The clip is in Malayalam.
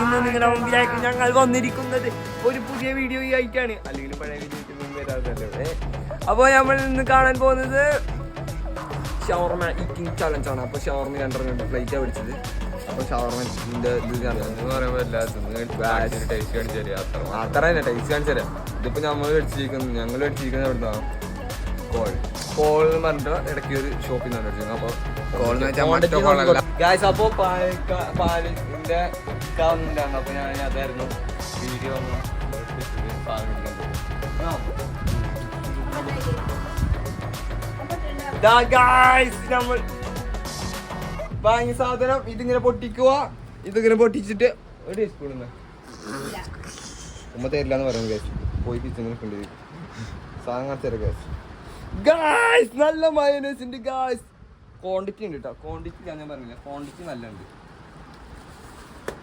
ഇന്ന് നിങ്ങളുടെ മുമ്പിലേക്ക് ഞങ്ങൾ വന്നിരിക്കുന്നത് ഒരു പുതിയ വീഡിയോ ആയിട്ടാണ്, അല്ലെങ്കിൽ പഴയ വീഡിയോ വരാതല്ലേ. അപ്പോൾ നമ്മൾ ഇന്ന് കാണാൻ പോകുന്നത് ഷവർമ ഈറ്റിംഗ് ചലഞ്ച് ആണ്. അപ്പോൾ ഷവർമ 2 പ്ലേറ്റാണ് പിടിച്ചത്. അപ്പോൾ ഷവർമൻ്റെ ഇത് പറയുമ്പോൾ ടേസ്റ്റ് കാണിച്ചു തരാം. അത്ര തന്നെ ടേസ്റ്റ് കാണിച്ചു തരാം. ഇതിപ്പോൾ ഞങ്ങൾ മേടിച്ചിരിക്കുന്നത് എവിടുന്നാണ്? കോൾ എന്ന് പറഞ്ഞിട്ട് ഇടയ്ക്ക് ഒരു ഷോപ്പിൽ നിന്നാണ് മേടിച്ചത്. അപ്പോൾ ഗായ്സ് അപ്പോൾ പാലിൻ്റെ കാണുന്നുണ്ടായിരുന്നു. അപ്പോൾ ഞാൻ അതായിരുന്നു വീഡിയോ നമ്മൾ വാങ്ങിയ സാധനം ഇതിങ്ങനെ പൊട്ടിക്കുക. ഇതിങ്ങനെ പൊട്ടിച്ചിട്ട് ഒരു ടീസ്പൂൺ ഉമ്മ തരില്ലാന്ന് പറയുന്നത് ഗൈസ്. പോയി കിച്ചണിൽ കൊണ്ടുപോയി സാധനം തരാം ഗൈസ്. ഗായ്സ് നല്ല മയോനൈസ് ഉണ്ട് ഗായ്സ്. ക്വാണ്ടിറ്റി ഉണ്ട് കേട്ടോ. ക്വാണ്ടിറ്റി ഞാൻ പറഞ്ഞില്ല, ക്വാണ്ടിറ്റി നല്ല ഉണ്ട്.